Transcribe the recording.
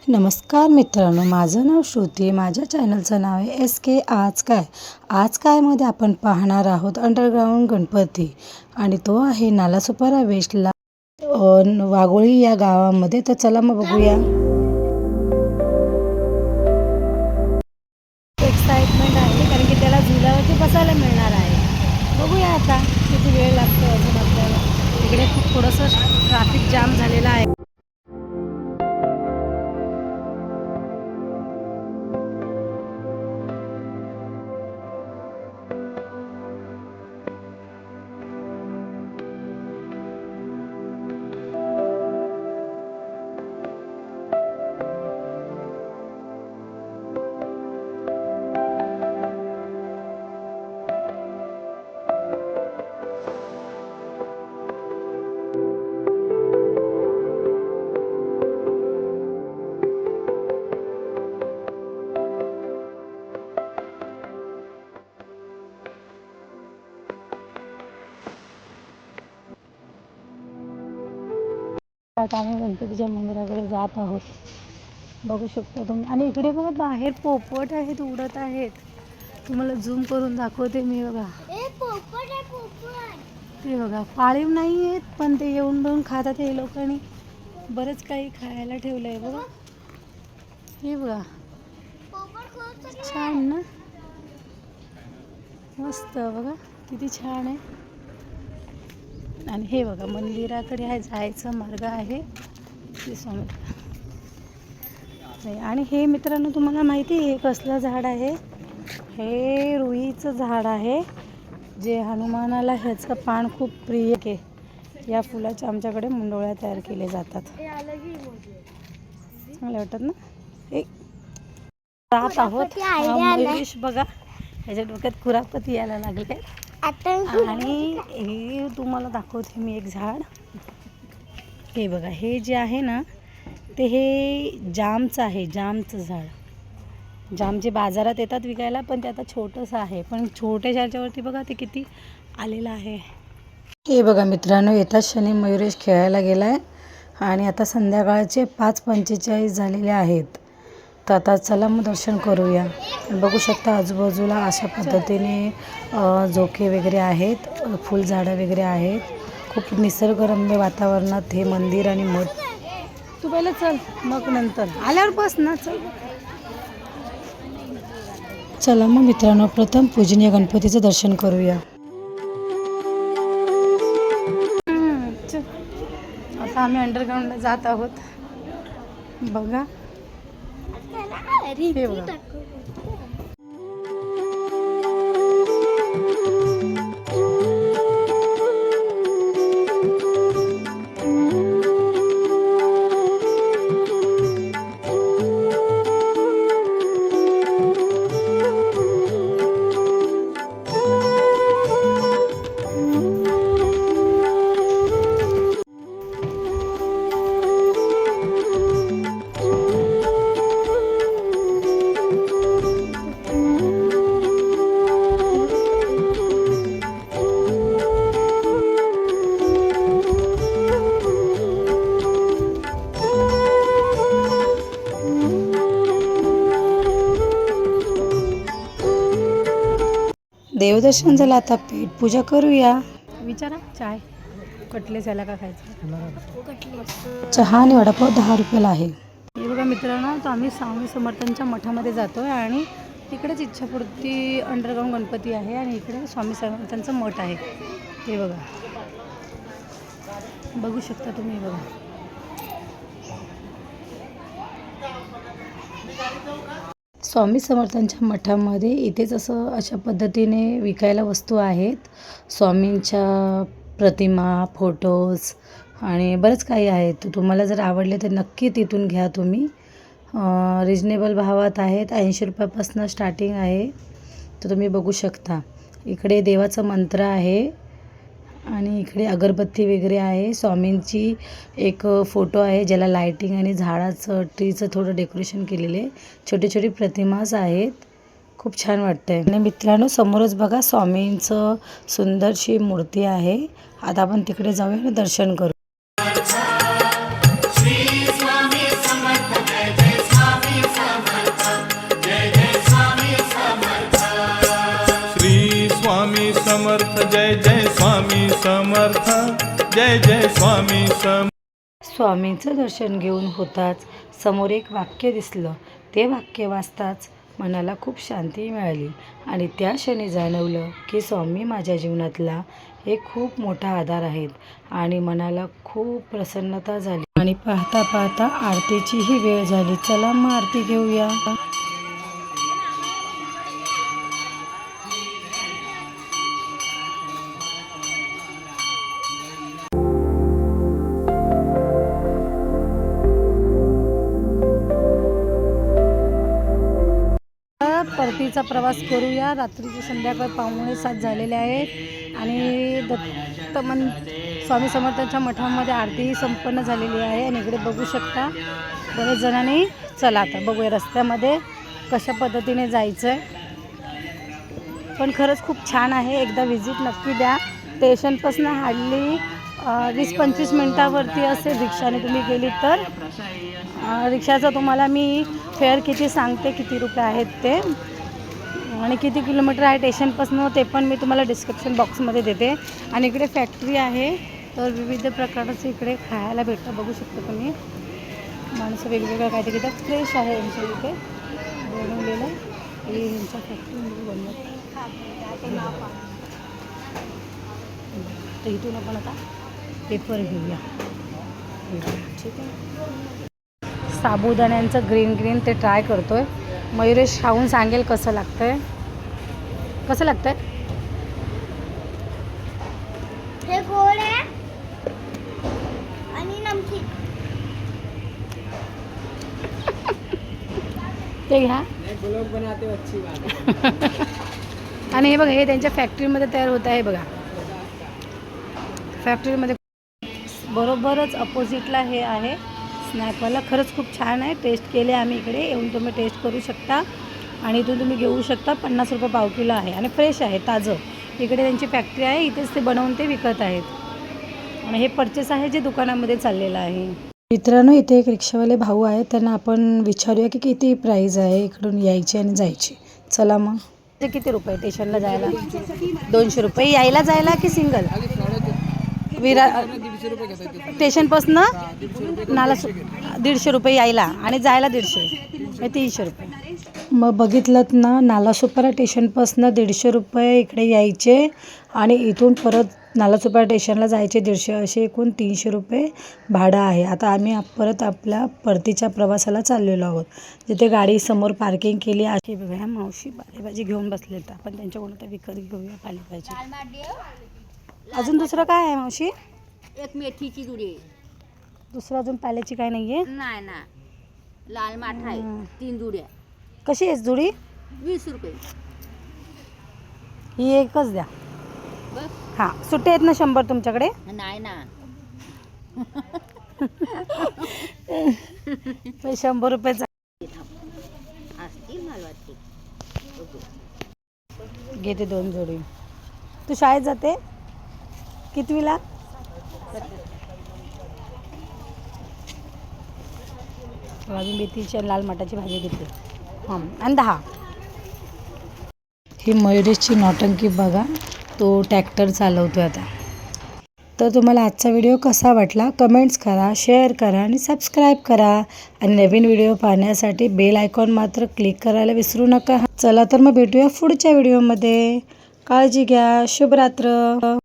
नमस्कार मित्रांनो, माझं नाव श्रुती. माझ्या चॅनलचं नाव आहे SK आज कायमध्ये आपण पाहणार आहोत अंडरग्राऊंड गणपती आणि तो आहे नालासोपारा वेस्टला वाघोळी या गावामध्ये. तर चला मग बघूया. एक्साइटमेंट आहे कारण की त्याला झुल्यावरती बसायला मिळणार आहे. बघूया आता किती वेळ लागतो अजून आपल्याला. इकडे खूप थोडंसं ट्रॅफिक जाम झालेलं आहे. आता आम्ही गणपतीच्या मंदिराकडे जात आहोत. बघू शकता तुम्ही. आणि इकडे बघा बाहेर पोपट आहेत, उडत आहेत. तुम्हाला झूम करून दाखवते मी. बघा ते बघा, पाळीव नाही आहेत पण ते येऊन खातात. हे लोकांनी बरंच काही खायला ठेवलं आहे. बघा हे बघा, छान ना, मस्त. बघा किती छान आहे. आणि हे बघा मंदिराकडे आहे जायचा मार्ग आहे ते समोर. आणि हे मित्रांनो तुम्हाला माहिती आहे हे कसलं झाड आहे? हे रुईचं झाड आहे जे हनुमानाला ह्याचं पान खूप प्रिय आहे. या फुलाच्या आमच्याकडे मुंडोळ्या तयार केले जातात. चांगले वाटतात ना. एक जात आहोत. मयुरेश बघा ह्याच्या डोक्यात खुरापती यायला लागले. आणि हे तुम्हाला दाखवते मी एक झाड. हे बघा, हे जे आहे ना ते हे जामचं आहे, जामचं झाड. जाम जे बाजारात येतात विकायला, पण ते आता छोटंसं आहे. पण छोट्याच्या ह्याच्यावरती बघा ते किती आलेलं आहे. हे बघा मित्रांनो, येताच शनी मयुरेश खेळायला गेला आहे आणि आता संध्याकाळचे 5:45 झालेले आहेत. तर आता चला मग दर्शन करूया. बघू शकता आजूबाजूला अशा पद्धतीने झोके वगैरे आहेत, फुलझाडं वगैरे आहेत. खूप निसर्गरम्य वातावरणात हे मंदिर आणि मठ. तू पहिलं चल, मग नंतर आल्यावर बस ना. चला मग मित्रांनो, प्रथम पूजनीय गणपतीचं दर्शन करूया. आता आम्ही अंडरग्राऊंडला जात आहोत. बघा हे बघा. देवदर्शन झालं, आता पेट पूजा करूया. विचारा चाय कटलेस याला का खायचं? चहा आणि वडापाव 10 रुपयाला आहे. हे बघा मित्रांनो, तर आम्ही स्वामी समर्थांच्या मठामध्ये जातो आहे आणि तिकडेच इच्छापूर्ती अंडरग्राऊंड गणपती आहे आणि इकडे स्वामी समर्थांचं मठ आहे. हे बघा, बघू शकता तुम्ही. बघा स्वामी समर्थांच्या मठामध्ये इथेच अशा पद्धतीने विकायला वस्तू आहेत. स्वामींच्या प्रतिमा, फोटोज आणि बरंच काही आहे. तर तुम्हाला जर आवडले तर नक्की तिथून घ्या तुम्ही. रिजनेबल भावात आहेत. 80 रुपयापासून स्टार्टिंग आहे. तर तुम्ही बघू शकता. इकडे देवाचं मंत्र आहे आणि इकडे अगरबत्ती वगैरे आहे. स्वामींची एक फोटो आहे ज्याला लायटिंग आणि झाडाचं ट्रीचं थोडं डेकोरेशन केलेले. छोटी छोटी प्रतिमाच आहेत. खूप छान वाटतंय. आणि मित्रांनो समोरच बघा स्वामींचं सुंदरशी मूर्ती आहे. आता आपण तिकडे जाऊया आणि दर्शन करू. समर्थ, जय जय स्वामी समर्थ, जय जय स्वामी समर्थ. स्वामींचं दर्शन घेऊन होताच समोर एक वाक्य दिसलं. ते वाक्य वाचताच मनाला खूप शांती मिळाली आणि त्या क्षणी जाणवलं की स्वामी माझ्या जीवनातला एक खूप मोठा आधार आहेत आणि मनाला खूप प्रसन्नता झाली. आणि पाहता पाहता आरतीचीही वेळ झाली. चला मग आरती घेऊया. परतीचा प्रवास करूया. रात्रीचे संध्याकाळ 6:45 झालेले आहेत आणि स्वामी समर्थांच्या मठामध्ये आरती संपन्न झालेली आहे आणि इकडे बघू शकता बरेच जणांनी. चला आता बघूया रस्त्यामध्ये कशा पद्धतीने जायचं आहे. पण खरंच खूप छान आहे. एकदा व्हिजिट नक्की द्या. स्टेशनपासून हार्डली 20-25 मिनटावरती असेल रिक्षाने तुम्ही गेली तर. रिक्षाचं तुम्हाला मी फेअर किती सांगते, किती रुपये आहेत ते आणि किती किलोमीटर आहे स्टेशनपासून ते पण मी तुम्हाला डिस्क्रिप्शन बॉक्समध्ये देते. आणि इकडे फॅक्टरी आहे तर विविध प्रकारचे इकडे खायला भेटतं. बघू शकता तुम्ही माणसं वेगवेगळं काहीतरी घेतात. फ्रेश आहे यांच्या इथे बनवलेलं. हे यांच्या फॅक्टरीमध्ये बनवतात. तर इथून आपण आता पेपर घेऊया. ठीक आहे. साबुदाण्यांचं ग्रीन ते ट्राय करतोय. मयुरेश खाऊन सांगेल कसं लागतंय. कसं लागतंय. हे गोड आहे आणि नमकीन. ते घ्या. आणि हे बघा हे त्यांच्या फॅक्टरीमध्ये तयार होत आहे. बघा फॅक्टरीमध्ये बरोबरच अपोजिटला हे आहे स्नॅकवाला. खरंच खूप छान आहे. टेस्ट केले आम्ही. इकडे येऊन तुम्ही टेस्ट करू शकता आणि इथून तुम्ही घेऊ शकता. 50 रुपये पाव किलो आहे आणि फ्रेश आहे, ताजं. इकडे त्यांची फॅक्टरी आहे, इथेच ते बनवून ते विकत आहेत. आणि हे परचेस आहे जे दुकानामध्ये चाललेलं आहे. मित्रांनो इथे एक रिक्षावाले भाऊ आहेत, त्यांना आपण विचारूया की किती प्राईज आहे इकडून यायची आणि जायची. चला मग. ते किती रुपये स्टेशनला जायला. 200 रुपये यायला जायला की सिंगल. स्टेशनपासून नाला 150 रुपये यायला आणि जायला 150, 300 रुपये. मग बघितलं ना, नालासोपारा स्टेशनपासून 150 रुपये इकडे यायचे आणि इथून परत नालासोपारा स्टेशनला जायचे 150, असे एकूण 300 रुपये भाडं आहे. आता आम्ही परत आपल्या परतीच्या प्रवासाला चाललेलो आहोत. जिथे गाडी समोर पार्किंग केली आहे. बघा ह्या मावशी पालेभाजी घेऊन बसले तर आपण त्यांच्याकडून आता विकत घेऊया पालेभाजी. अजून दुसरं काय आहे मावशी. एक मेथीची जुडी. दुसरं अजून पाल्याची काय नाही आहे. नाही ना, लाल माठ आहे 3 जुड्या. कशी आहे जुडी. 20 रुपये. ही एकच द्या. बस. हां सुट्टे आहेत ना 100 तुमच्याकडे. नाही ना. 100 रुपयाचा असतील मला वाटते. घेते 2 जोडी. तू शाळेत जाते कितवीला. अजून मेथीची आणि लाल मटाची भाजी घेतली. हां आणि 10. ही मयुरेशची नौटंकी बघा. तो ट्रॅक्टर चालवतो आता. तर तुम्हाला आजचा व्हिडिओ कसा वाटला कमेंट्स करा, शेअर करा आणि सबस्क्राईब करा. आणि नवीन व्हिडिओ पाहण्यासाठी बेल आयकॉन मात्र क्लिक करायला विसरू नका. चला तर मग भेटूया पुढच्या व्हिडिओमध्ये. काळजी घ्या. शुभरात्र.